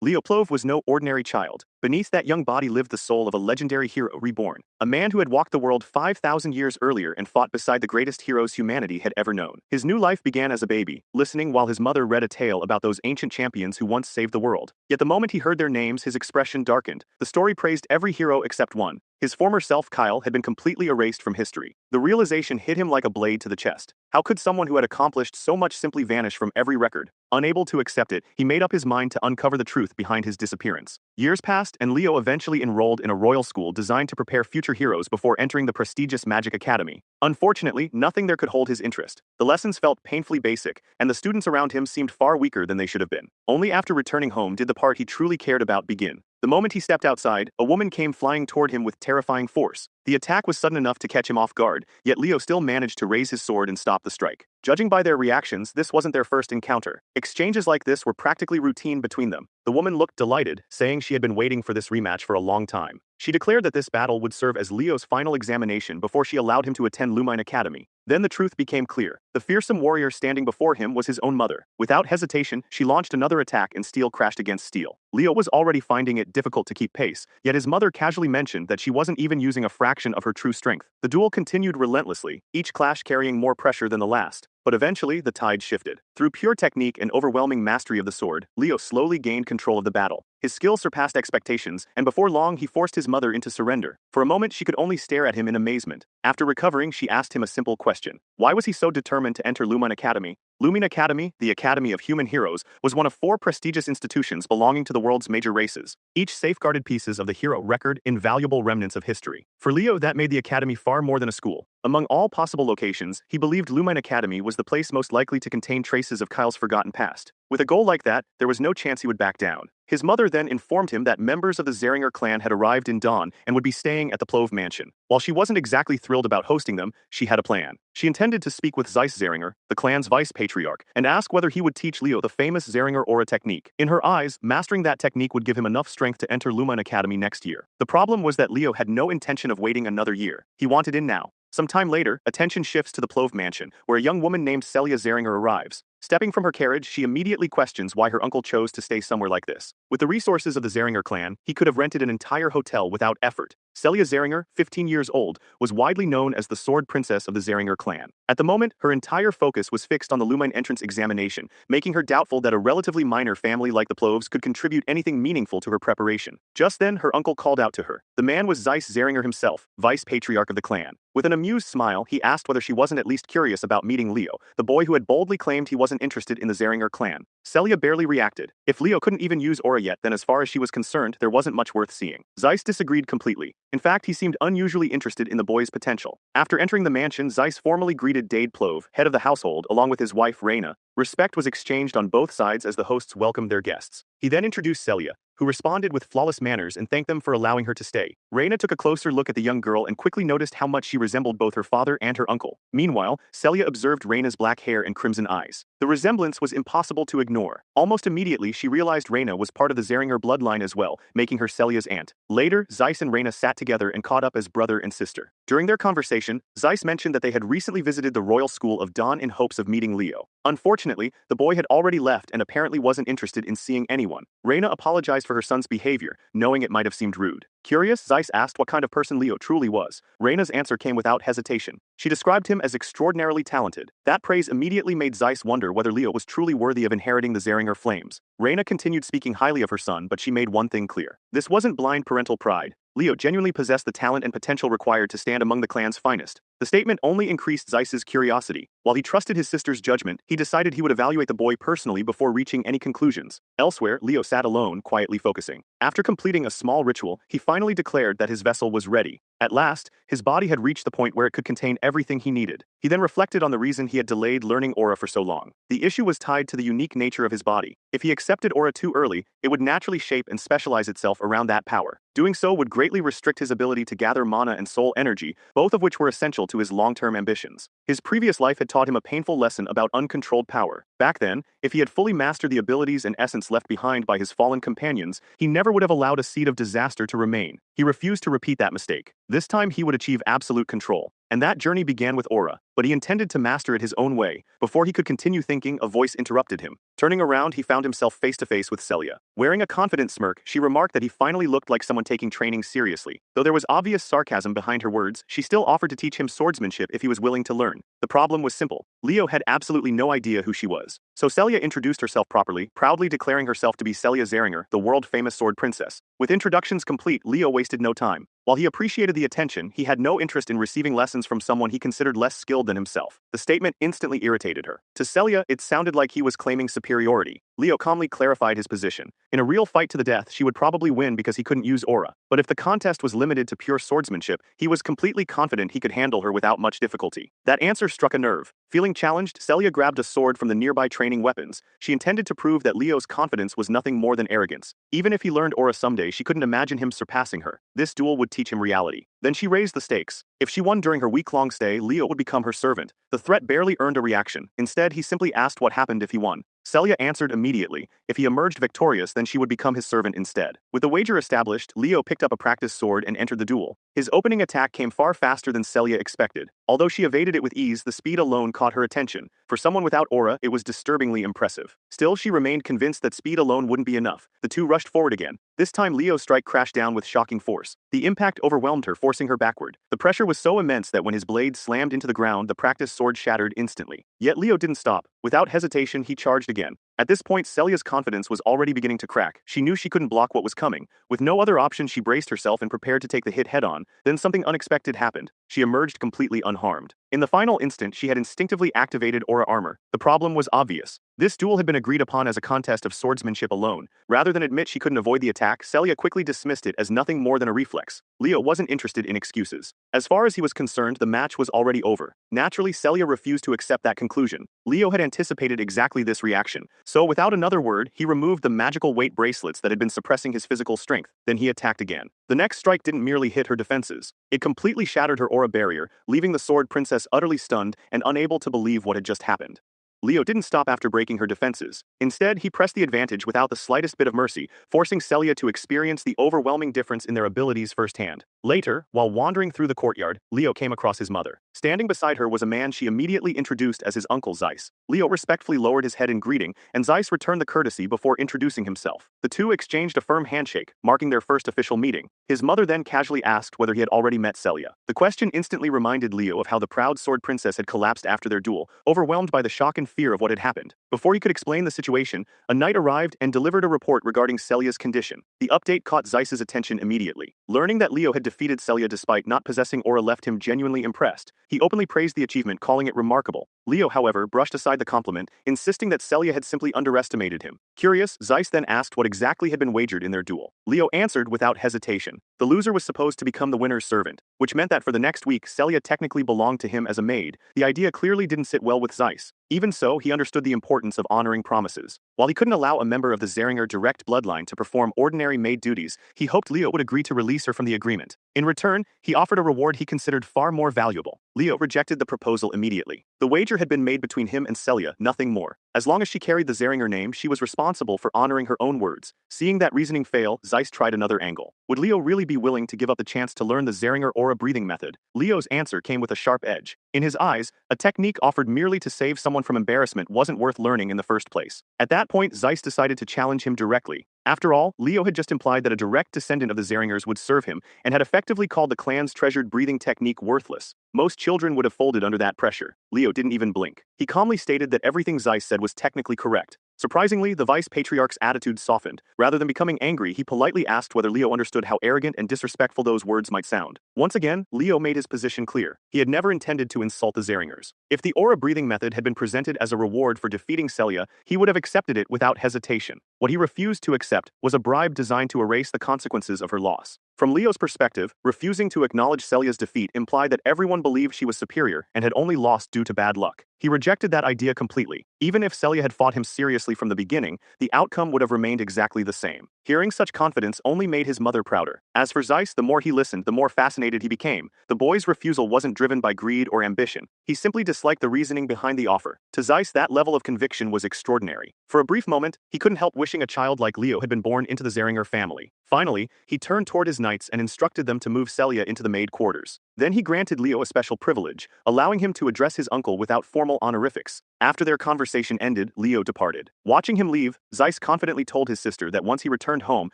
Leo Plove was no ordinary child. Beneath that young body lived the soul of a legendary hero reborn, a man who had walked the world 5,000 years earlier and fought beside the greatest heroes humanity had ever known. His new life began as a baby, listening while his mother read a tale about those ancient champions who once saved the world. Yet the moment he heard their names, his expression darkened. The story praised every hero except one. His former self, Kyle, had been completely erased from history. The realization hit him like a blade to the chest. How could someone who had accomplished so much simply vanish from every record? Unable to accept it, he made up his mind to uncover the truth behind his disappearance. Years passed, and Leo eventually enrolled in a royal school designed to prepare future heroes before entering the prestigious Magic Academy. Unfortunately, nothing there could hold his interest. The lessons felt painfully basic, and the students around him seemed far weaker than they should have been. Only after returning home did the part he truly cared about begin. The moment he stepped outside, a woman came flying toward him with terrifying force. The attack was sudden enough to catch him off guard, yet Leo still managed to raise his sword and stop the strike. Judging by their reactions, this wasn't their first encounter. Exchanges like this were practically routine between them. The woman looked delighted, saying she had been waiting for this rematch for a long time. She declared that this battle would serve as Leo's final examination before she allowed him to attend Lumine Academy. Then the truth became clear. The fearsome warrior standing before him was his own mother. Without hesitation, she launched another attack and steel crashed against steel. Leo was already finding it difficult to keep pace, yet his mother casually mentioned that she wasn't even using a fraction of her true strength. The duel continued relentlessly, each clash carrying more pressure than the last. But eventually, the tide shifted. Through pure technique and overwhelming mastery of the sword, Leo slowly gained control of the battle. His skill surpassed expectations, and before long he forced his mother into surrender. For a moment she could only stare at him in amazement. After recovering, she asked him a simple question. Why was he so determined to enter Lumine Academy? Lumine Academy, the Academy of Human Heroes, was one of 4 prestigious institutions belonging to the world's major races, each safeguarded pieces of the hero record, invaluable remnants of history. For Leo, that made the academy far more than a school. Among all possible locations, he believed Lumine Academy was the place most likely to contain traces of Kyle's forgotten past. With a goal like that, there was no chance he would back down. His mother then informed him that members of the Zeringer clan had arrived in Dawn and would be staying at the Plove mansion. While she wasn't exactly thrilled about hosting them, she had a plan. She intended to speak with Zeiss Zeringer, the clan's vice patriarch, and ask whether he would teach Leo the famous Zeringer aura technique. In her eyes, mastering that technique would give him enough strength to enter Lumine Academy next year. The problem was that Leo had no intention of waiting another year. He wanted in now. Some time later, attention shifts to the Plove mansion, where a young woman named Celia Zeringer arrives. Stepping from her carriage, she immediately questions why her uncle chose to stay somewhere like this. With the resources of the Zeringer clan, he could have rented an entire hotel without effort. Celia Zeringer, 15 years old, was widely known as the Sword Princess of the Zeringer clan. At the moment, her entire focus was fixed on the Lumine entrance examination, making her doubtful that a relatively minor family like the Ploves could contribute anything meaningful to her preparation. Just then, her uncle called out to her. The man was Zeiss Zeringer himself, vice patriarch of the clan. With an amused smile, he asked whether she wasn't at least curious about meeting Leo, the boy who had boldly claimed he wasn't interested in the Zeringer clan. Celia barely reacted. If Leo couldn't even use aura yet, then as far as she was concerned, there wasn't much worth seeing. Zeiss disagreed completely. In fact, he seemed unusually interested in the boy's potential. After entering the mansion, Zeiss formally greeted Dade Plove, head of the household, along with his wife Raina. Respect was exchanged on both sides as the hosts welcomed their guests. He then introduced Celia, who responded with flawless manners and thanked them for allowing her to stay. Raina took a closer look at the young girl and quickly noticed how much she resembled both her father and her uncle. Meanwhile, Celia observed Raina's black hair and crimson eyes. The resemblance was impossible to ignore. Almost immediately, she realized Raina was part of the Zeringer bloodline as well, making her Celia's aunt. Later, Zeiss and Raina sat together and caught up as brother and sister. During their conversation, Zeiss mentioned that they had recently visited the Royal School of Dawn in hopes of meeting Leo. Unfortunately, the boy had already left and apparently wasn't interested in seeing anyone. Raina apologized for her son's behavior, knowing it might have seemed rude. Curious, Zeiss asked what kind of person Leo truly was. Raina's answer came without hesitation. She described him as extraordinarily talented. That praise immediately made Zeiss wonder whether Leo was truly worthy of inheriting the Zeringer flames. Raina continued speaking highly of her son, but she made one thing clear. This wasn't blind parental pride. Leo genuinely possessed the talent and potential required to stand among the clan's finest. The statement only increased Zeiss's curiosity. While he trusted his sister's judgment, he decided he would evaluate the boy personally before reaching any conclusions. Elsewhere, Leo sat alone, quietly focusing. After completing a small ritual, he finally declared that his vessel was ready. At last, his body had reached the point where it could contain everything he needed. He then reflected on the reason he had delayed learning aura for so long. The issue was tied to the unique nature of his body. If he accepted aura too early, it would naturally shape and specialize itself around that power. Doing so would greatly restrict his ability to gather mana and soul energy, both of which were essential to his long-term ambitions. His previous life had taught him a painful lesson about uncontrolled power. Back then, if he had fully mastered the abilities and essence left behind by his fallen companions, he never would have allowed a seed of disaster to remain. He refused to repeat that mistake. This time he would achieve absolute control. And that journey began with aura. but he intended to master it his own way. Before he could continue thinking, a voice interrupted him. Turning around, he found himself face to face with Celia. Wearing a confident smirk, she remarked that he finally looked like someone taking training seriously. Though there was obvious sarcasm behind her words, she still offered to teach him swordsmanship if he was willing to learn. The problem was simple. Leo had absolutely no idea who she was. So Celia introduced herself properly, proudly declaring herself to be Celia Zeringer, the world-famous sword princess. With introductions complete, Leo wasted no time. While he appreciated the attention, he had no interest in receiving lessons from someone he considered less skilled than himself. The statement instantly irritated her. To Celia, it sounded like he was claiming superiority. Leo calmly clarified his position. In a real fight to the death, she would probably win because he couldn't use aura. But if the contest was limited to pure swordsmanship, he was completely confident he could handle her without much difficulty. That answer struck a nerve. Feeling challenged, Celia grabbed a sword from the nearby training weapons. She intended to prove that Leo's confidence was nothing more than arrogance. Even if he learned aura someday, she couldn't imagine him surpassing her. This duel would teach him reality. Then she raised the stakes. If she won during her week-long stay, Leo would become her servant. The threat barely earned a reaction. Instead, he simply asked what happened if he won. Celia answered immediately. If he emerged victorious, then she would become his servant instead. With the wager established, Leo picked up a practice sword and entered the duel. His opening attack came far faster than Celia expected. Although she evaded it with ease, the speed alone caught her attention. For someone without aura, it was disturbingly impressive. Still, she remained convinced that speed alone wouldn't be enough. The two rushed forward again. This time, Leo's strike crashed down with shocking force. The impact overwhelmed her, forcing her backward. The pressure was so immense that when his blade slammed into the ground, the practice sword shattered instantly. Yet Leo didn't stop. Without hesitation, he charged again. At this point, Celia's confidence was already beginning to crack. She knew she couldn't block what was coming. With no other option, she braced herself and prepared to take the hit head-on. Then something unexpected happened. She emerged completely unharmed. In the final instant, she had instinctively activated aura armor. The problem was obvious. This duel had been agreed upon as a contest of swordsmanship alone. Rather than admit she couldn't avoid the attack, Celia quickly dismissed it as nothing more than a reflex. Leo wasn't interested in excuses. As far as he was concerned, the match was already over. Naturally, Celia refused to accept that conclusion. Leo had anticipated exactly this reaction. So without another word, he removed the magical weight bracelets that had been suppressing his physical strength. Then he attacked again. The next strike didn't merely hit her defenses. It completely shattered her aura barrier, leaving the sword princess utterly stunned and unable to believe what had just happened. Leo didn't stop after breaking her defenses. Instead, he pressed the advantage without the slightest bit of mercy, forcing Celia to experience the overwhelming difference in their abilities firsthand. Later, while wandering through the courtyard, Leo came across his mother. Standing beside her was a man she immediately introduced as his uncle Zeiss. Leo respectfully lowered his head in greeting, and Zeiss returned the courtesy before introducing himself. The two exchanged a firm handshake, marking their first official meeting. His mother then casually asked whether he had already met Celia. The question instantly reminded Leo of how the proud sword princess had collapsed after their duel, overwhelmed by the shock and fear of what had happened. Before he could explain the situation, a knight arrived and delivered a report regarding Celia's condition. The update caught Zeiss's attention immediately. Learning that Leo had defeated Celia despite not possessing aura left him genuinely impressed. He openly praised the achievement, calling it remarkable. Leo, however, brushed aside the compliment, insisting that Celia had simply underestimated him. Curious, Zeiss then asked what exactly had been wagered in their duel. Leo answered without hesitation. The loser was supposed to become the winner's servant, which meant that for the next week, Celia technically belonged to him as a maid. The idea clearly didn't sit well with Zeiss. Even so, he understood the importance of honoring promises. While he couldn't allow a member of the Zeringer direct bloodline to perform ordinary maid duties, he hoped Leo would agree to release her from the agreement. In return, he offered a reward he considered far more valuable. Leo rejected the proposal immediately. The wager had been made between him and Celia, nothing more. As long as she carried the Zeringer name, she was responsible for honoring her own words. Seeing that reasoning fail, Zeiss tried another angle. Would Leo really be willing to give up the chance to learn the Zeringer aura breathing method? Leo's answer came with a sharp edge. In his eyes, a technique offered merely to save someone from embarrassment wasn't worth learning in the first place. At that point, Zeiss decided to challenge him directly. After all, Leo had just implied that a direct descendant of the Zeringers would serve him, and had effectively called the clan's treasured breathing technique worthless. Most children would have folded under that pressure. Leo didn't even blink. He calmly stated that everything Zeiss said was technically correct. Surprisingly, the vice-patriarch's attitude softened. Rather than becoming angry, he politely asked whether Leo understood how arrogant and disrespectful those words might sound. Once again, Leo made his position clear. He had never intended to insult the Zeringers. If the aura breathing method had been presented as a reward for defeating Celia, he would have accepted it without hesitation. What he refused to accept was a bribe designed to erase the consequences of her loss. From Leo's perspective, refusing to acknowledge Celia's defeat implied that everyone believed she was superior and had only lost due to bad luck. He rejected that idea completely. Even if Celia had fought him seriously from the beginning, the outcome would have remained exactly the same. Hearing such confidence only made his mother prouder. As for Zeiss, the more he listened, the more fascinated he became. The boy's refusal wasn't driven by greed or ambition. He simply disliked the reasoning behind the offer. To Zeiss, that level of conviction was extraordinary. For a brief moment, he couldn't help wishing a child like Leo had been born into the Zeringer family. Finally, he turned toward his knights and instructed them to move Celia into the maid quarters. Then he granted Leo a special privilege, allowing him to address his uncle without formal honorifics. After their conversation ended, Leo departed. Watching him leave, Zeiss confidently told his sister that once he returned home,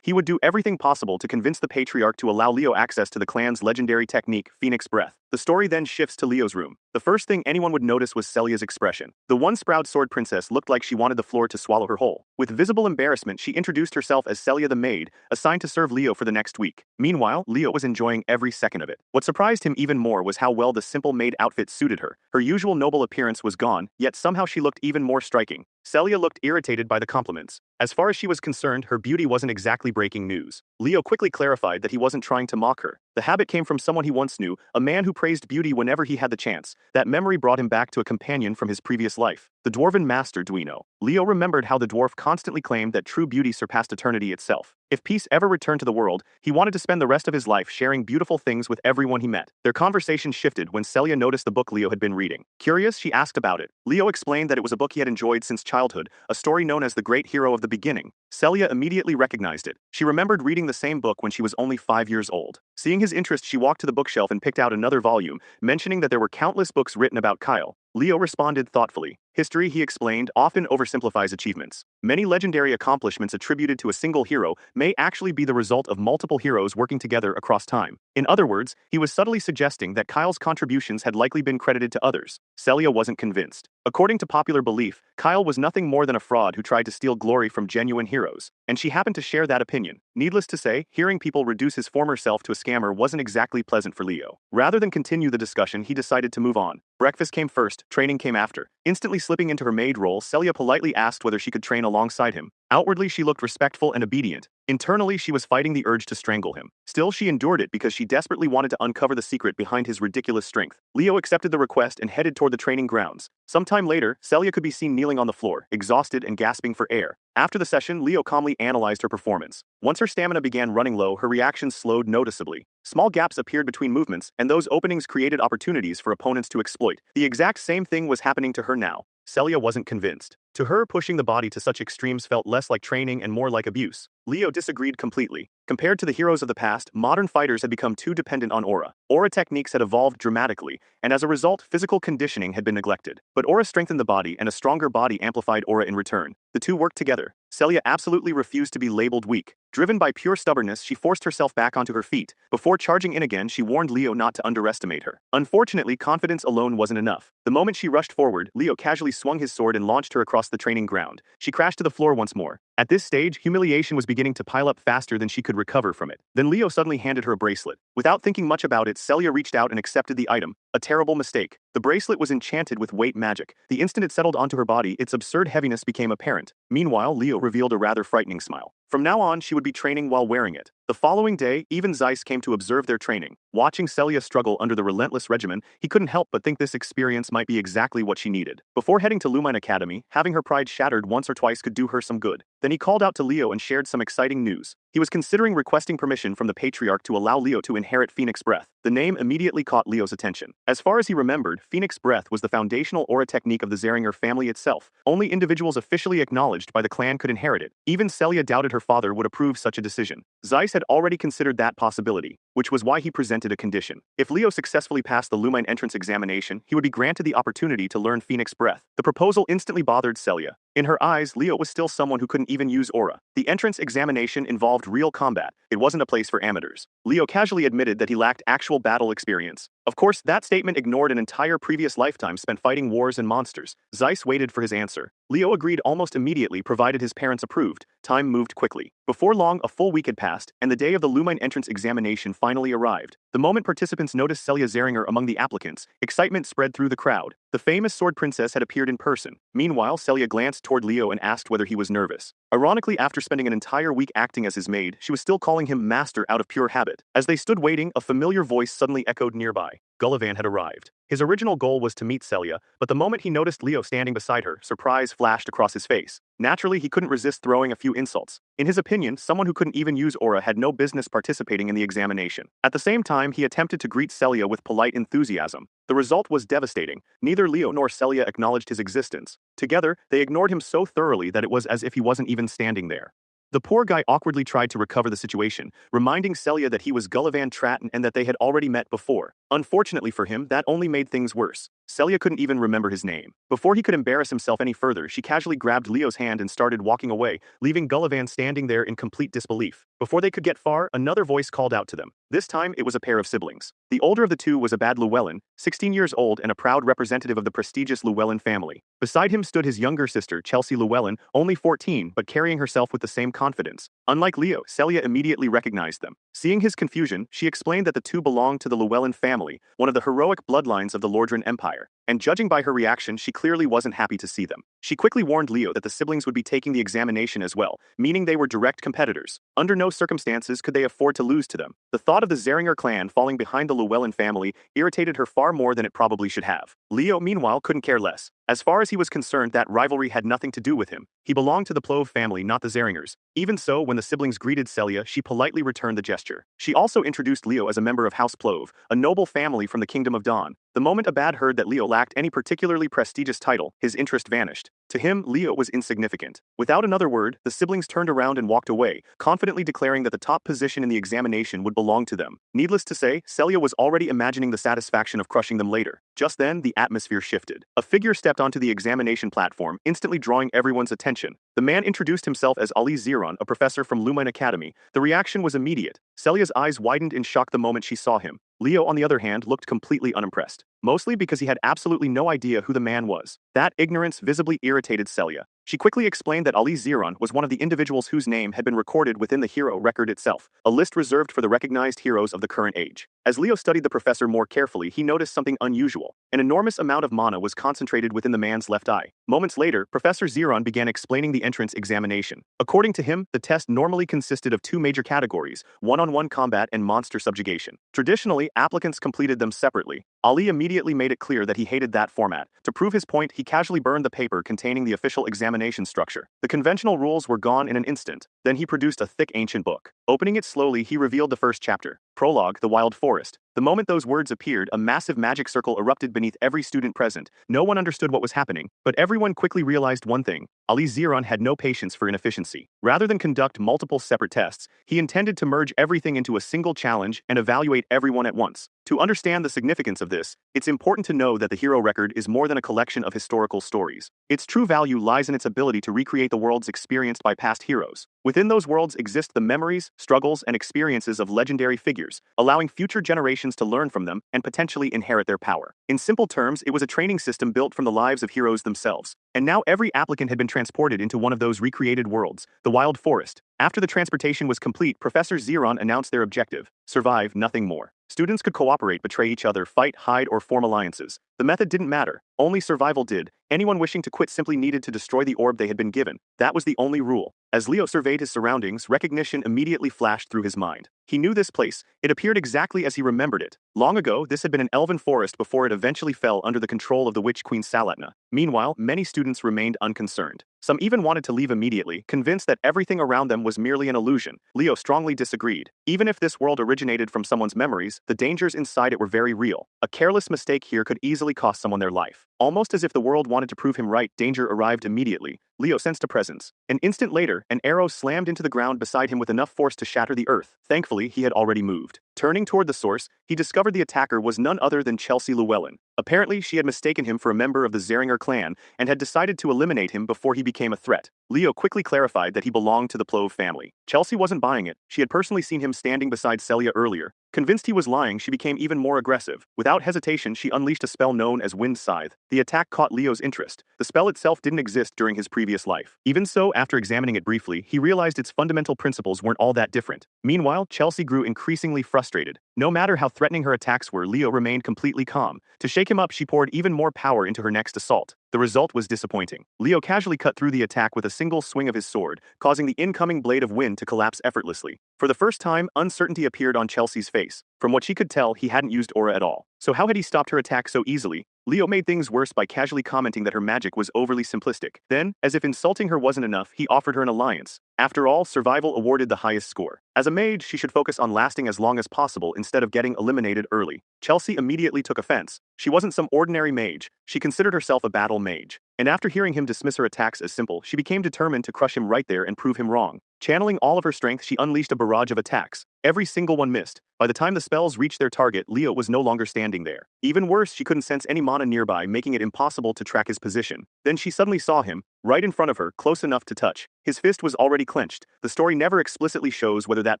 he would do everything possible to convince the patriarch to allow Leo access to the clan's legendary technique, Phoenix Breath. The story then shifts to Leo's room. The first thing anyone would notice was Celia's expression. The one-sprout sword princess looked like she wanted the floor to swallow her whole. With visible embarrassment, she introduced herself as Celia the maid, assigned to serve Leo for the next week. Meanwhile, Leo was enjoying every second of it. What surprised him even more was how well the simple maid outfit suited her. Her usual noble appearance was gone, yet somehow she looked even more striking. Celia looked irritated by the compliments. As far as she was concerned, her beauty wasn't exactly breaking news. Leo quickly clarified that he wasn't trying to mock her. The habit came from someone he once knew, a man who praised beauty whenever he had the chance. That memory brought him back to a companion from his previous life, the dwarven master Duino. Leo remembered how the dwarf constantly claimed that true beauty surpassed eternity itself. If peace ever returned to the world, he wanted to spend the rest of his life sharing beautiful things with everyone he met. Their conversation shifted when Celia noticed the book Leo had been reading. Curious, she asked about it. Leo explained that it was a book he had enjoyed since childhood, a story known as The Great Hero of the Beginning. Celia immediately recognized it. She remembered reading the same book when she was only 5 years old. Seeing his interest, she walked to the bookshelf and picked out another volume, mentioning that there were countless books written about Kyle. Leo responded thoughtfully. History, he explained, often oversimplifies achievements. Many legendary accomplishments attributed to a single hero may actually be the result of multiple heroes working together across time. In other words, he was subtly suggesting that Kyle's contributions had likely been credited to others. Celia wasn't convinced. According to popular belief, Kyle was nothing more than a fraud who tried to steal glory from genuine heroes, and she happened to share that opinion. Needless to say, hearing people reduce his former self to a scammer wasn't exactly pleasant for Leo. Rather than continue the discussion, he decided to move on. Breakfast came first, training came after. Instantly slipping into her maid role, Celia politely asked whether she could train alongside him. Outwardly, she looked respectful and obedient. Internally, she was fighting the urge to strangle him. Still, she endured it because she desperately wanted to uncover the secret behind his ridiculous strength. Leo accepted the request and headed toward the training grounds. Sometime later, Celia could be seen kneeling on the floor, exhausted and gasping for air. After the session, Leo calmly analyzed her performance. Once her stamina began running low, her reactions slowed noticeably. Small gaps appeared between movements, and those openings created opportunities for opponents to exploit. The exact same thing was happening to her now. Celia wasn't convinced. To her, pushing the body to such extremes felt less like training and more like abuse. Leo disagreed completely. Compared to the heroes of the past, modern fighters had become too dependent on aura. Aura techniques had evolved dramatically, and as a result, physical conditioning had been neglected. But aura strengthened the body, and a stronger body amplified aura in return. The two worked together. Celia absolutely refused to be labeled weak. Driven by pure stubbornness, she forced herself back onto her feet. Before charging in again, she warned Leo not to underestimate her. Unfortunately, confidence alone wasn't enough. The moment she rushed forward, Leo casually swung his sword and launched her across the training ground. She crashed to the floor once more. At this stage, humiliation was beginning to pile up faster than she could recover from it. Then Leo suddenly handed her a bracelet. Without thinking much about it, Celia reached out and accepted the item. A terrible mistake. The bracelet was enchanted with weight magic. The instant it settled onto her body, its absurd heaviness became apparent. Meanwhile, Leo revealed a rather frightening smile. From now on, she would be training while wearing it. The following day, even Zeiss came to observe their training. Watching Celia struggle under the relentless regimen, he couldn't help but think this experience might be exactly what she needed. Before heading to Lumine Academy, having her pride shattered once or twice could do her some good. Then he called out to Leo and shared some exciting news. He was considering requesting permission from the patriarch to allow Leo to inherit Phoenix Breath. The name immediately caught Leo's attention. As far as he remembered, Phoenix Breath was the foundational aura technique of the Zeringer family itself. Only individuals officially acknowledged by the clan could inherit it. Even Celia doubted her father would approve such a decision. Zeiss had already considered that possibility, which was why he presented a condition. If Leo successfully passed the Lumine entrance examination, he would be granted the opportunity to learn Phoenix Breath. The proposal instantly bothered Celia. In her eyes, Leo was still someone who couldn't even use aura. The entrance examination involved real combat. It wasn't a place for amateurs. Leo casually admitted that he lacked actual battle experience. Of course, that statement ignored an entire previous lifetime spent fighting wars and monsters. Zeiss waited for his answer. Leo agreed almost immediately, provided his parents approved. Time moved quickly. Before long, a full week had passed, and the day of the Lumine entrance examination finally arrived. The moment participants noticed Celia Zeringer among the applicants, excitement spread through the crowd. The famous sword princess had appeared in person. Meanwhile, Celia glanced toward Leo and asked whether he was nervous. Ironically, after spending an entire week acting as his maid, she was still calling him master out of pure habit. As they stood waiting, a familiar voice suddenly echoed nearby. Gullivan had arrived. His original goal was to meet Celia, but the moment he noticed Leo standing beside her, surprise flashed across his face. Naturally, he couldn't resist throwing a few insults. In his opinion, someone who couldn't even use aura had no business participating in the examination. At the same time, he attempted to greet Celia with polite enthusiasm. The result was devastating. Neither Leo nor Celia acknowledged his existence. Together, they ignored him so thoroughly that it was as if he wasn't even standing there. The poor guy awkwardly tried to recover the situation, reminding Celia that he was Gullivan Tratton and that they had already met before. Unfortunately for him, that only made things worse. Celia couldn't even remember his name. Before he could embarrass himself any further, she casually grabbed Leo's hand and started walking away, leaving Gullivan standing there in complete disbelief. Before they could get far, another voice called out to them. This time, it was a pair of siblings. The older of the two was Abad Llewellyn, 16 years old and a proud representative of the prestigious Llewellyn family. Beside him stood his younger sister, Chelsea Llewellyn, only 14, but carrying herself with the same confidence. Unlike Leo, Celia immediately recognized them. Seeing his confusion, she explained that the two belonged to the Llewellyn family, one of the heroic bloodlines of the Lordran Empire. And judging by her reaction, she clearly wasn't happy to see them. She quickly warned Leo that the siblings would be taking the examination as well, meaning they were direct competitors. Under no circumstances could they afford to lose to them. The thought of the Zeringer clan falling behind the Llewellyn family irritated her far more than it probably should have. Leo, meanwhile, couldn't care less. As far as he was concerned, that rivalry had nothing to do with him. He belonged to the Plove family, not the Zeringers. Even so, when the siblings greeted Celia, she politely returned the gesture. She also introduced Leo as a member of House Plove, a noble family from the Kingdom of Dawn. The moment Abad heard that Leo lacked any particularly prestigious title, his interest vanished. To him, Leo was insignificant. Without another word, the siblings turned around and walked away, confidently declaring that the top position in the examination would belong to them. Needless to say, Celia was already imagining the satisfaction of crushing them later. Just then, the atmosphere shifted. A figure stepped onto the examination platform, instantly drawing everyone's attention. The man introduced himself as Ali Ziron, a professor from Lumine Academy. The reaction was immediate. Celia's eyes widened in shock the moment she saw him. Leo, on the other hand, looked completely unimpressed, mostly because he had absolutely no idea who the man was. That ignorance visibly irritated Celia. She quickly explained that Ali Ziron was one of the individuals whose name had been recorded within the hero record itself, a list reserved for the recognized heroes of the current age. As Leo studied the professor more carefully, he noticed something unusual. An enormous amount of mana was concentrated within the man's left eye. Moments later, Professor Ziron began explaining the entrance examination. According to him, the test normally consisted of two major categories: one-on-one combat and monster subjugation. Traditionally, applicants completed them separately. Ali immediately made it clear that he hated that format. To prove his point, he casually burned the paper containing the official examination structure. The conventional rules were gone in an instant. Then he produced a thick ancient book. Opening it slowly, he revealed the first chapter. Prologue, The Wild Forest. The moment those words appeared, a massive magic circle erupted beneath every student present. No one understood what was happening, but everyone quickly realized one thing. Ali Ziron had no patience for inefficiency. Rather than conduct multiple separate tests, he intended to merge everything into a single challenge and evaluate everyone at once. To understand the significance of this, it's important to know that the hero record is more than a collection of historical stories. Its true value lies in its ability to recreate the worlds experienced by past heroes. Within those worlds exist the memories, struggles, and experiences of legendary figures, allowing future generations to learn from them and potentially inherit their power. In simple terms, it was a training system built from the lives of heroes themselves. And now every applicant had been transported into one of those recreated worlds, the Wild Forest. After the transportation was complete, Professor Ziron announced their objective: survive, nothing more. Students could cooperate, betray each other, fight, hide, or form alliances. The method didn't matter. Only survival did. Anyone wishing to quit simply needed to destroy the orb they had been given. That was the only rule. As Leo surveyed his surroundings, recognition immediately flashed through his mind. He knew this place. It appeared exactly as he remembered it. Long ago, this had been an elven forest before it eventually fell under the control of the witch Queen Salatna. Meanwhile, many students remained unconcerned. Some even wanted to leave immediately, convinced that everything around them was merely an illusion. Leo strongly disagreed. Even if this world originated from someone's memories, the dangers inside it were very real. A careless mistake here could easily cost someone their life. Almost as if the world wanted to prove him right, danger arrived immediately. Leo sensed a presence. An instant later, an arrow slammed into the ground beside him with enough force to shatter the earth. Thankfully, he had already moved. Turning toward the source, he discovered the attacker was none other than Chelsea Llewellyn. Apparently, she had mistaken him for a member of the Zeringer clan and had decided to eliminate him before he became a threat. Leo quickly clarified that he belonged to the Plove family. Chelsea wasn't buying it. She had personally seen him standing beside Celia earlier. Convinced he was lying, she became even more aggressive. Without hesitation, she unleashed a spell known as Wind Scythe. The attack caught Leo's interest. The spell itself didn't exist during his previous life. Even so, after examining it briefly, he realized its fundamental principles weren't all that different. Meanwhile, Chelsea grew increasingly frustrated. No matter how threatening her attacks were, Leo remained completely calm. To shake him up, she poured even more power into her next assault. The result was disappointing. Leo casually cut through the attack with a single swing of his sword, causing the incoming blade of wind to collapse effortlessly. For the first time, uncertainty appeared on Chelsea's face. From what she could tell, he hadn't used aura at all. So how had he stopped her attack so easily? Leo made things worse by casually commenting that her magic was overly simplistic. Then, as if insulting her wasn't enough, he offered her an alliance. After all, survival awarded the highest score. As a mage, she should focus on lasting as long as possible instead of getting eliminated early. Chelsea immediately took offense. She wasn't some ordinary mage, she considered herself a battle mage. And after hearing him dismiss her attacks as simple, she became determined to crush him right there and prove him wrong. Channeling all of her strength, she unleashed a barrage of attacks. Every single one missed. By the time the spells reached their target, Leo was no longer standing there. Even worse, she couldn't sense any mana nearby, making it impossible to track his position. Then she suddenly saw him, right in front of her, close enough to touch. His fist was already clenched. The story never explicitly shows whether that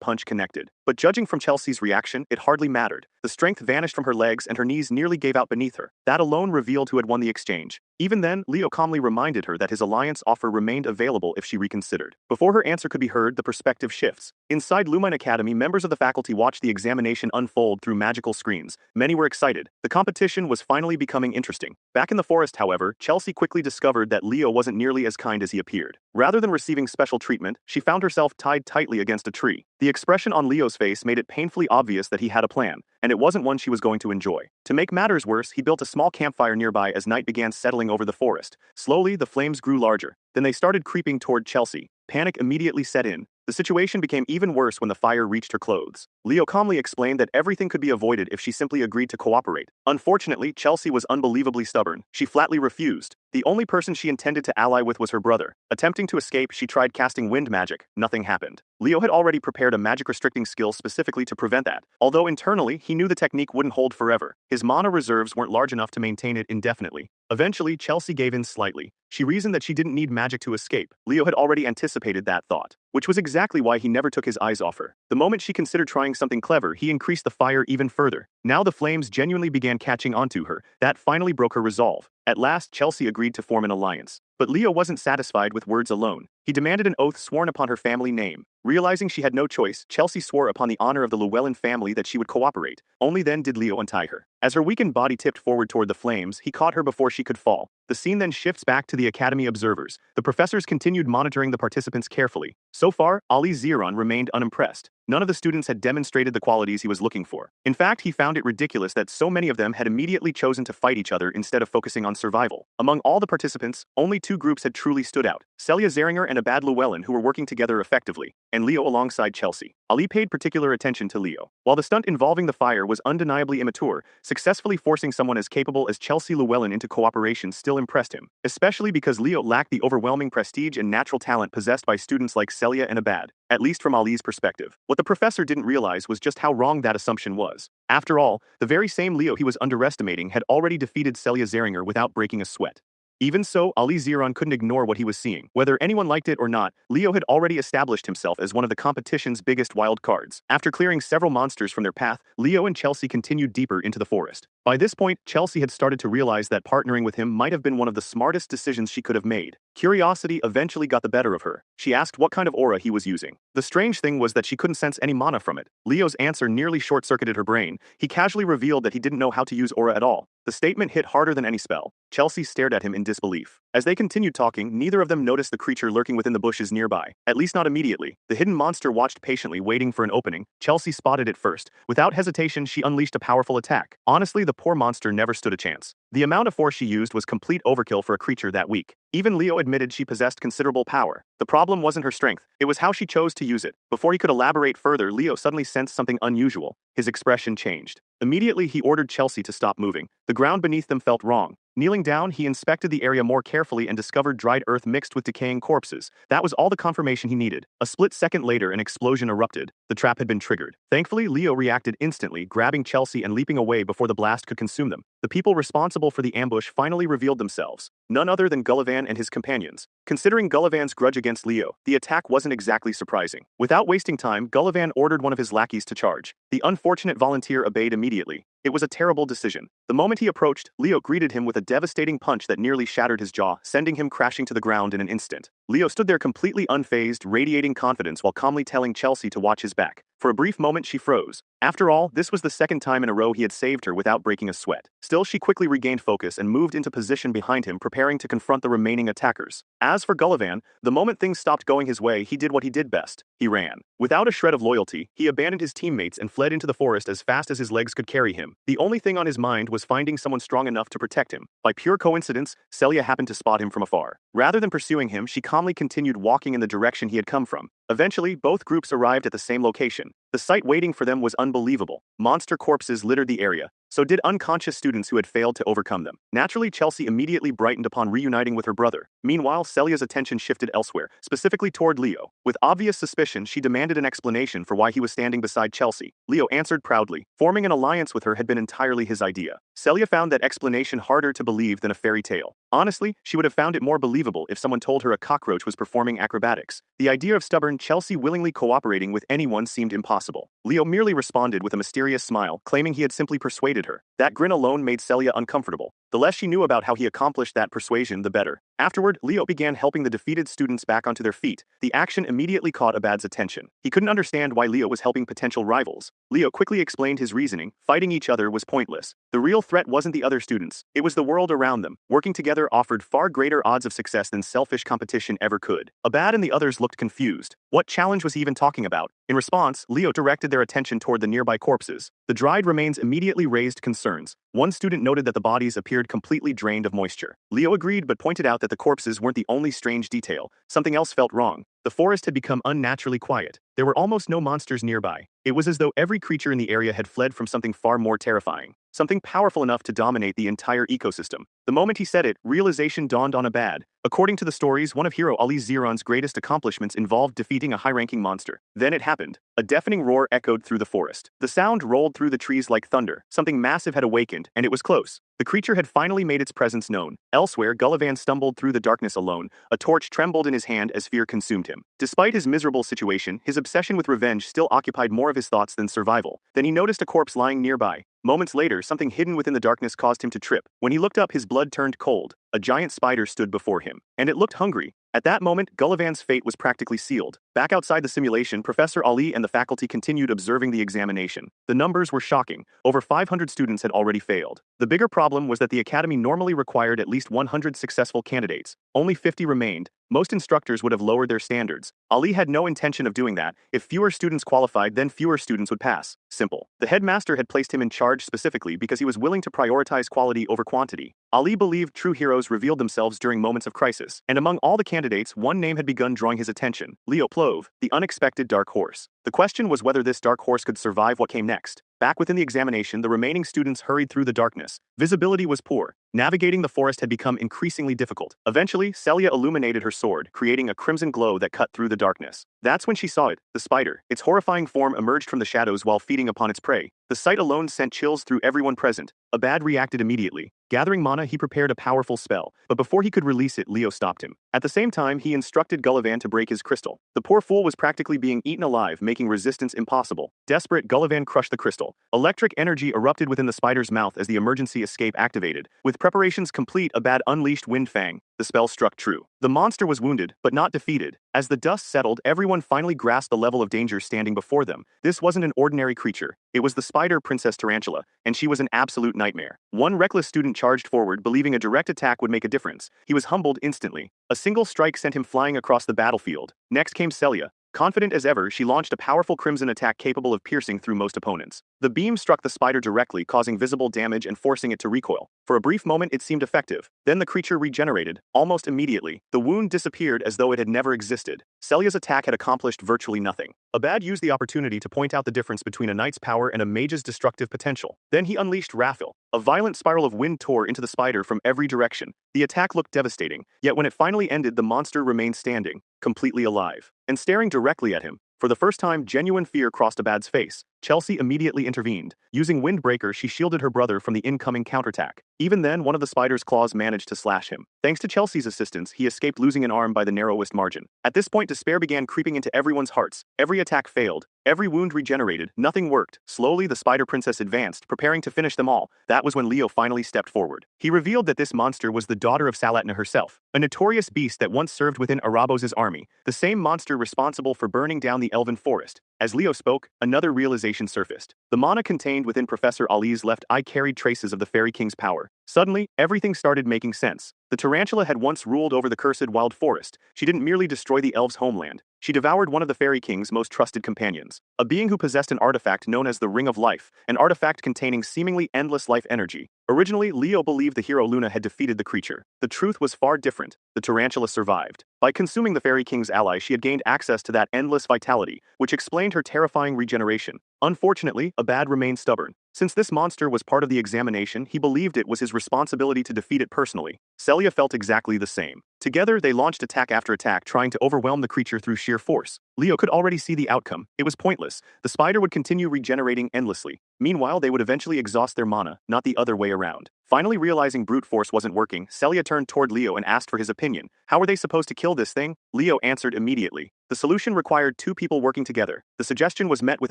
punch connected. But judging from Chelsea's reaction, it hardly mattered. The strength vanished from her legs and her knees nearly gave out beneath her. That alone revealed who had won the exchange. Even then, Leo calmly reminded her that his alliance offer remained available if she reconsidered. Before her answer could be heard, the perspective shifts. Inside Lumine Academy, members of the faculty watched the examination unfold through magical screens. Many were excited. The competition was finally becoming interesting. Back in the forest, however, Chelsea quickly discovered that Leo wasn't nearly as kind as he appeared. Rather than receiving special treatment, she found herself tied tightly against a tree. The expression on Leo's face made it painfully obvious that he had a plan, and it wasn't one she was going to enjoy. To make matters worse, he built a small campfire nearby as night began settling over the forest. Slowly, the flames grew larger. Then they started creeping toward Chelsea. Panic immediately set in. The situation became even worse when the fire reached her clothes. Leo calmly explained that everything could be avoided if she simply agreed to cooperate. Unfortunately, Chelsea was unbelievably stubborn. She flatly refused. The only person she intended to ally with was her brother. Attempting to escape, she tried casting wind magic. Nothing happened. Leo had already prepared a magic restricting skill specifically to prevent that, although internally, he knew the technique wouldn't hold forever. His mana reserves weren't large enough to maintain it indefinitely. Eventually, Chelsea gave in slightly. She reasoned that she didn't need magic to escape. Leo had already anticipated that thought, which was exactly why he never took his eyes off her. The moment she considered trying something clever, he increased the fire even further. Now the flames genuinely began catching onto her. That finally broke her resolve. At last, Chelsea agreed to form an alliance. But Leo wasn't satisfied with words alone. He demanded an oath sworn upon her family name. Realizing she had no choice, Chelsea swore upon the honor of the Llewellyn family that she would cooperate. Only then did Leo untie her. As her weakened body tipped forward toward the flames, he caught her before she could fall. The scene then shifts back to the Academy observers. The professors continued monitoring the participants carefully. So far, Ali Ziron remained unimpressed. None of the students had demonstrated the qualities he was looking for. In fact, he found it ridiculous that so many of them had immediately chosen to fight each other instead of focusing on survival. Among all the participants, only two groups had truly stood out: Celia Zeringer and Abad Llewellyn, who were working together effectively, and Leo alongside Chelsea. Ali paid particular attention to Leo. While the stunt involving the fire was undeniably immature, successfully forcing someone as capable as Chelsea Llewellyn into cooperation still impressed him, especially because Leo lacked the overwhelming prestige and natural talent possessed by students like Celia and Abad, at least from Ali's perspective. What the professor didn't realize was just how wrong that assumption was. After all, the very same Leo he was underestimating had already defeated Celia Zeringer without breaking a sweat. Even so, Ali Ziron couldn't ignore what he was seeing. Whether anyone liked it or not, Leo had already established himself as one of the competition's biggest wild cards. After clearing several monsters from their path, Leo and Chelsea continued deeper into the forest. By this point, Chelsea had started to realize that partnering with him might have been one of the smartest decisions she could have made. Curiosity eventually got the better of her. She asked what kind of aura he was using. The strange thing was that she couldn't sense any mana from it. Leo's answer nearly short-circuited her brain. He casually revealed that he didn't know how to use aura at all. The statement hit harder than any spell. Chelsea stared at him in disbelief. As they continued talking, neither of them noticed the creature lurking within the bushes nearby. At least not immediately. The hidden monster watched patiently, waiting for an opening. Chelsea spotted it first. Without hesitation, she unleashed a powerful attack. Honestly, the poor monster never stood a chance. The amount of force she used was complete overkill for a creature that weak. Even Leo admitted she possessed considerable power. The problem wasn't her strength, it was how she chose to use it. Before he could elaborate further, Leo suddenly sensed something unusual. His expression changed. Immediately, he ordered Chelsea to stop moving. The ground beneath them felt wrong. Kneeling down, he inspected the area more carefully and discovered dried earth mixed with decaying corpses. That was all the confirmation he needed. A split second later, an explosion erupted. The trap had been triggered. Thankfully, Leo reacted instantly, grabbing Chelsea and leaping away before the blast could consume them. The people responsible for the ambush finally revealed themselves. None other than Gullivan and his companions. Considering Gullivan's grudge against Leo, the attack wasn't exactly surprising. Without wasting time, Gullivan ordered one of his lackeys to charge. The unfortunate volunteer obeyed immediately. It was a terrible decision. The moment he approached, Leo greeted him with a devastating punch that nearly shattered his jaw, sending him crashing to the ground in an instant. Leo stood there completely unfazed, radiating confidence while calmly telling Chelsea to watch his back. For a brief moment she froze. After all, this was the second time in a row he had saved her without breaking a sweat. Still, she quickly regained focus and moved into position behind him, preparing to confront the remaining attackers. As for Gullivan, the moment things stopped going his way, he did what he did best. He ran. Without a shred of loyalty, he abandoned his teammates and fled into the forest as fast as his legs could carry him. The only thing on his mind was finding someone strong enough to protect him. By pure coincidence, Celia happened to spot him from afar. Rather than pursuing him, she calmly continued walking in the direction he had come from. Eventually, both groups arrived at the same location. The sight waiting for them was unbelievable. Monster corpses littered the area. So did unconscious students who had failed to overcome them. Naturally, Chelsea immediately brightened upon reuniting with her brother. Meanwhile, Celia's attention shifted elsewhere, specifically toward Leo. With obvious suspicion, she demanded an explanation for why he was standing beside Chelsea. Leo answered proudly. Forming an alliance with her had been entirely his idea. Celia found that explanation harder to believe than a fairy tale. Honestly, she would have found it more believable if someone told her a cockroach was performing acrobatics. The idea of stubborn Chelsea willingly cooperating with anyone seemed impossible. Leo merely responded with a mysterious smile, claiming he had simply persuaded her. That grin alone made Celia uncomfortable. The less she knew about how he accomplished that persuasion, the better. Afterward, Leo began helping the defeated students back onto their feet. The action immediately caught Abad's attention. He couldn't understand why Leo was helping potential rivals. Leo quickly explained his reasoning. Fighting each other was pointless. The real threat wasn't the other students. It was the world around them. Working together offered far greater odds of success than selfish competition ever could. Abad and the others looked confused. What challenge was he even talking about? In response, Leo directed their attention toward the nearby corpses. The dried remains immediately raised concerns. One student noted that the bodies appeared completely drained of moisture. Leo agreed but pointed out that the corpses weren't the only strange detail. Something else felt wrong. The forest had become unnaturally quiet. There were almost no monsters nearby. It was as though every creature in the area had fled from something far more terrifying. Something powerful enough to dominate the entire ecosystem. The moment he said it, realization dawned on Abad. According to the stories, one of Hero Ali Ziron's greatest accomplishments involved defeating a high-ranking monster. Then it happened. A deafening roar echoed through the forest. The sound rolled through the trees like thunder. Something massive had awakened, and it was close. The creature had finally made its presence known. Elsewhere, Gullivan stumbled through the darkness alone. A torch trembled in his hand as fear consumed him. Despite his miserable situation, his obsession with revenge still occupied more of his thoughts than survival. Then he noticed a corpse lying nearby. Moments later, something hidden within the darkness caused him to trip. When he looked up, his blood turned cold. A giant spider stood before him, and it looked hungry. At that moment, Gullivan's fate was practically sealed. Back outside the simulation, Professor Ali and the faculty continued observing the examination. The numbers were shocking. Over 500 students had already failed. The bigger problem was that the academy normally required at least 100 successful candidates. Only 50 remained. Most instructors would have lowered their standards. Ali had no intention of doing that. If fewer students qualified, then fewer students would pass. Simple. The headmaster had placed him in charge specifically because he was willing to prioritize quality over quantity. Ali believed true heroes revealed themselves during moments of crisis, and among all the candidates, one name had begun drawing his attention: Leo Plove, the unexpected dark horse. The question was whether this dark horse could survive what came next. Back within the examination, the remaining students hurried through the darkness. Visibility was poor. Navigating the forest had become increasingly difficult. Eventually, Celia illuminated her sword, creating a crimson glow that cut through the darkness. That's when she saw it, the spider. Its horrifying form emerged from the shadows while feeding upon its prey. The sight alone sent chills through everyone present. Abad reacted immediately. Gathering mana, he prepared a powerful spell, but before he could release it, Leo stopped him. At the same time, he instructed Gullivan to break his crystal. The poor fool was practically being eaten alive, making resistance impossible. Desperate, Gullivan crushed the crystal. Electric energy erupted within the spider's mouth as the emergency escape activated. With preparations complete, Abad unleashed Wind Fang. The spell struck true. The monster was wounded, but not defeated. As the dust settled, everyone finally grasped the level of danger standing before them. This wasn't an ordinary creature. It was the spider Princess Tarantula, and she was an absolute nightmare. One reckless student charged forward, believing a direct attack would make a difference. He was humbled instantly. A single strike sent him flying across the battlefield. Next came Celia. Confident as ever, she launched a powerful crimson attack capable of piercing through most opponents. The beam struck the spider directly, causing visible damage and forcing it to recoil. For a brief moment, it seemed effective. Then the creature regenerated. Almost immediately, the wound disappeared as though it had never existed. Celia's attack had accomplished virtually nothing. Abad used the opportunity to point out the difference between a knight's power and a mage's destructive potential. Then he unleashed Raphil. A violent spiral of wind tore into the spider from every direction. The attack looked devastating, yet when it finally ended, the monster remained standing, completely alive, and staring directly at him. For the first time, genuine fear crossed Abad's face. Chelsea immediately intervened. Using Windbreaker, she shielded her brother from the incoming counterattack. Even then, one of the spider's claws managed to slash him. Thanks to Chelsea's assistance, he escaped losing an arm by the narrowest margin. At this point, despair began creeping into everyone's hearts. Every attack failed. Every wound regenerated, nothing worked. Slowly, the Spider Princess advanced, preparing to finish them all. That was when Leo finally stepped forward. He revealed that this monster was the daughter of Salatna herself, a notorious beast that once served within Arabos' army, the same monster responsible for burning down the elven forest. As Leo spoke, another realization surfaced. The mana contained within Professor Ali's left eye carried traces of the Fairy King's power. Suddenly, everything started making sense. The tarantula had once ruled over the cursed wild forest. She didn't merely destroy the elves' homeland. She devoured one of the Fairy King's most trusted companions, a being who possessed an artifact known as the Ring of Life, an artifact containing seemingly endless life energy. Originally, Leo believed the hero Luna had defeated the creature. The truth was far different. The tarantula survived. By consuming the Fairy King's ally, she had gained access to that endless vitality, which explained her terrifying regeneration. Unfortunately, Abad remained stubborn. Since this monster was part of the examination, he believed it was his responsibility to defeat it personally. Celia felt exactly the same. Together, they launched attack after attack, trying to overwhelm the creature through sheer force. Leo could already see the outcome. It was pointless. The spider would continue regenerating endlessly. Meanwhile, they would eventually exhaust their mana, not the other way around. Finally realizing brute force wasn't working, Celia turned toward Leo and asked for his opinion. How were they supposed to kill this thing? Leo answered immediately. The solution required two people working together. The suggestion was met with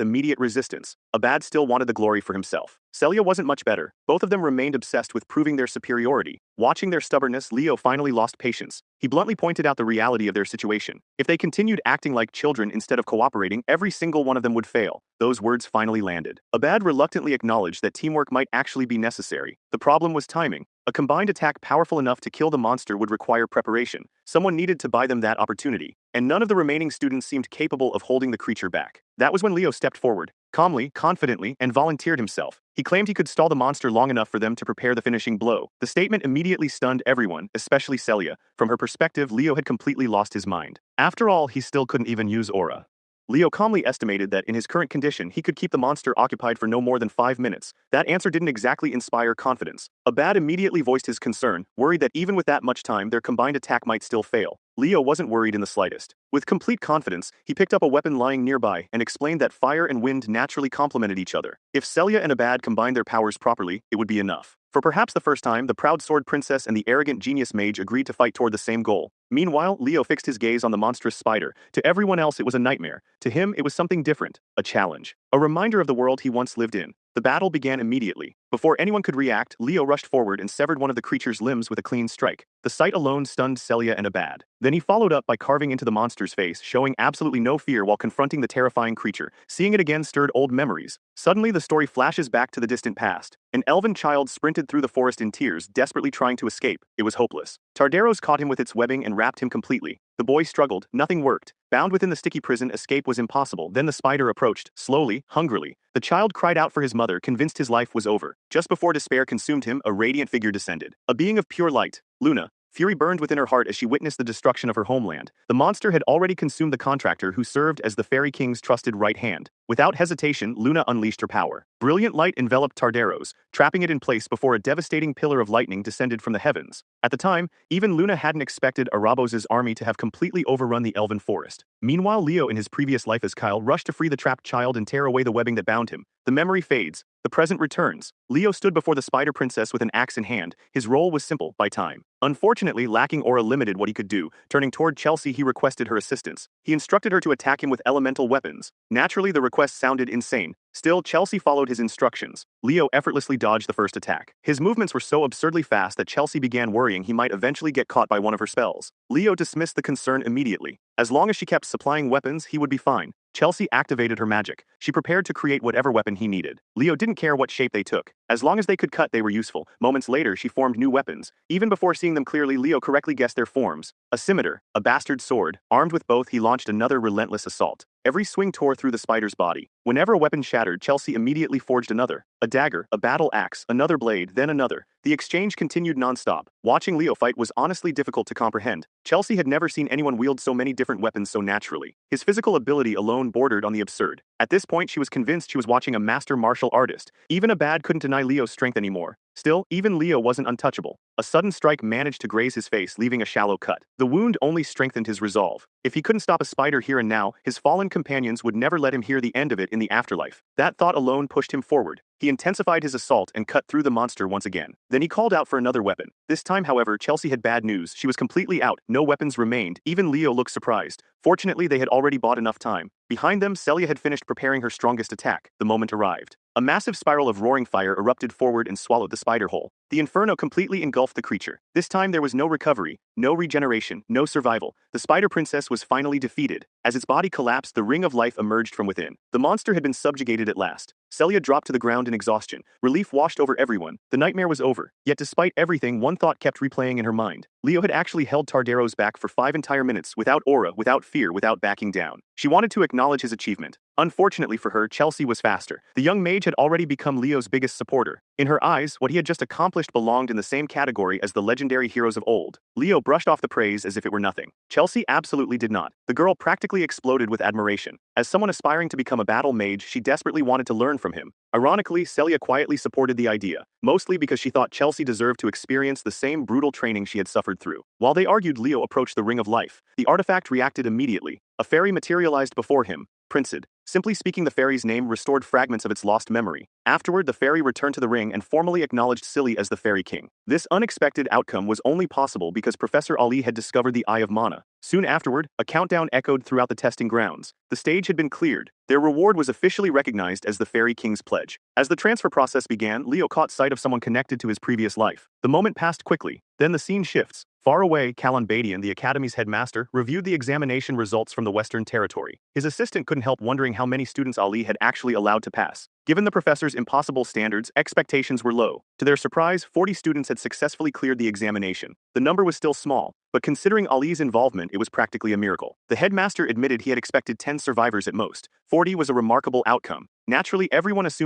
immediate resistance. Abad still wanted the glory for himself. Celia wasn't much better. Both of them remained obsessed with proving their superiority. Watching their stubbornness, Leo finally lost patience. He bluntly pointed out the reality of their situation. If they continued acting like children instead of cooperating, every single one of them would fail. Those words finally landed. Abad reluctantly acknowledged that teamwork might actually be necessary. The problem was timing. A combined attack powerful enough to kill the monster would require preparation. Someone needed to buy them that opportunity, and none of the remaining students seemed capable of holding the creature back. That was when Leo stepped forward, calmly, confidently, and volunteered himself. He claimed he could stall the monster long enough for them to prepare the finishing blow. The statement immediately stunned everyone, especially Celia. From her perspective, Leo had completely lost his mind. After all, he still couldn't even use aura. Leo calmly estimated that in his current condition, he could keep the monster occupied for no more than 5 minutes. That answer didn't exactly inspire confidence. Abad immediately voiced his concern, worried that even with that much time, their combined attack might still fail. Leo wasn't worried in the slightest. With complete confidence, he picked up a weapon lying nearby and explained that fire and wind naturally complemented each other. If Celia and Abad combined their powers properly, it would be enough. For perhaps the first time, the proud sword princess and the arrogant genius mage agreed to fight toward the same goal. Meanwhile, Leo fixed his gaze on the monstrous spider. To everyone else, it was a nightmare. To him, it was something different, a challenge, a reminder of the world he once lived in. The battle began immediately. Before anyone could react, Leo rushed forward and severed one of the creature's limbs with a clean strike. The sight alone stunned Celia and Abad. Then he followed up by carving into the monster's face, showing absolutely no fear while confronting the terrifying creature. Seeing it again stirred old memories. Suddenly, the story flashes back to the distant past. An elven child sprinted through the forest in tears, desperately trying to escape. It was hopeless. Tardaros caught him with its webbing and wrapped him completely. The boy struggled, nothing worked. Bound within the sticky prison, escape was impossible. Then the spider approached, slowly, hungrily. The child cried out for his mother, convinced his life was over. Just before despair consumed him, a radiant figure descended. A being of pure light, Luna. Fury burned within her heart as she witnessed the destruction of her homeland. The monster had already consumed the contractor who served as the Fairy King's trusted right hand. Without hesitation, Luna unleashed her power. Brilliant light enveloped Tardaros, trapping it in place before a devastating pillar of lightning descended from the heavens. At the time, even Luna hadn't expected Arabos' army to have completely overrun the elven forest. Meanwhile, Leo, in his previous life as Kyle, rushed to free the trapped child and tear away the webbing that bound him. The memory fades. The present returns. Leo stood before the Spider Princess with an axe in hand. His role was simple, by time. Unfortunately, lacking aura limited what he could do. Turning toward Chelsea, he requested her assistance. He instructed her to attack him with elemental weapons. Naturally, the request sounded insane. Still, Chelsea followed his instructions. Leo effortlessly dodged the first attack. His movements were so absurdly fast that Chelsea began worrying he might eventually get caught by one of her spells. Leo dismissed the concern immediately. As long as she kept supplying weapons, he would be fine. Chelsea activated her magic. She prepared to create whatever weapon he needed. Leo didn't care what shape they took. As long as they could cut, they were useful. Moments later, she formed new weapons. Even before seeing them clearly, Leo correctly guessed their forms. A scimitar, a bastard sword. Armed with both, he launched another relentless assault. Every swing tore through the spider's body. Whenever a weapon shattered, Chelsea immediately forged another. A dagger, a battle axe, another blade, then another. The exchange continued non-stop. Watching Leo fight was honestly difficult to comprehend. Chelsea had never seen anyone wield so many different weapons so naturally. His physical ability alone bordered on the absurd. At this point, she was convinced she was watching a master martial artist. Even Abad couldn't deny Leo's strength anymore. Still, even Leo wasn't untouchable. A sudden strike managed to graze his face, leaving a shallow cut. The wound only strengthened his resolve. If he couldn't stop a spider here and now, his fallen companions would never let him hear the end of it in the afterlife. That thought alone pushed him forward. He intensified his assault and cut through the monster once again. Then he called out for another weapon. This time, however, Chelsea had bad news. She was completely out. No weapons remained. Even Leo looked surprised. Fortunately, they had already bought enough time. Behind them, Celia had finished preparing her strongest attack. The moment arrived. A massive spiral of roaring fire erupted forward and swallowed the spider whole. The inferno completely engulfed the creature. This time there was no recovery, no regeneration, no survival. The spider princess was finally defeated. As its body collapsed, the ring of life emerged from within. The monster had been subjugated at last. Celia dropped to the ground in exhaustion. Relief washed over everyone. The nightmare was over. Yet despite everything, one thought kept replaying in her mind. Leo had actually held Tardaro's back for 5 entire minutes, without aura, without fear, without backing down. She wanted to acknowledge his achievement. Unfortunately for her, Chelsea was faster. The young mage had already become Leo's biggest supporter. In her eyes, what he had just accomplished belonged in the same category as the legendary heroes of old. Leo brushed off the praise as if it were nothing. Chelsea absolutely did not. The girl practically exploded with admiration. As someone aspiring to become a battle mage, she desperately wanted to learn from him. Ironically, Celia quietly supported the idea, mostly because she thought Chelsea deserved to experience the same brutal training she had suffered through. While they argued, Leo approached the Ring of Life. The artifact reacted immediately. A fairy materialized before him. Princed. Simply speaking, the fairy's name restored fragments of its lost memory. Afterward, the fairy returned to the ring and formally acknowledged Silly as the Fairy King. This unexpected outcome was only possible because Professor Ali had discovered the Eye of Mana. Soon afterward, a countdown echoed throughout the testing grounds. The stage had been cleared. Their reward was officially recognized as the Fairy King's pledge. As the transfer process began, Leo caught sight of someone connected to his previous life. The moment passed quickly. Then the scene shifts. Far away, Callan Badian, the Academy's headmaster, reviewed the examination results from the Western Territory. His assistant couldn't help wondering how many students Ali had actually allowed to pass. Given the professor's impossible standards, expectations were low. To their surprise, 40 students had successfully cleared the examination. The number was still small, but considering Ali's involvement, it was practically a miracle. The headmaster admitted he had expected 10 survivors at most. 40 was a remarkable outcome. Naturally, everyone assumed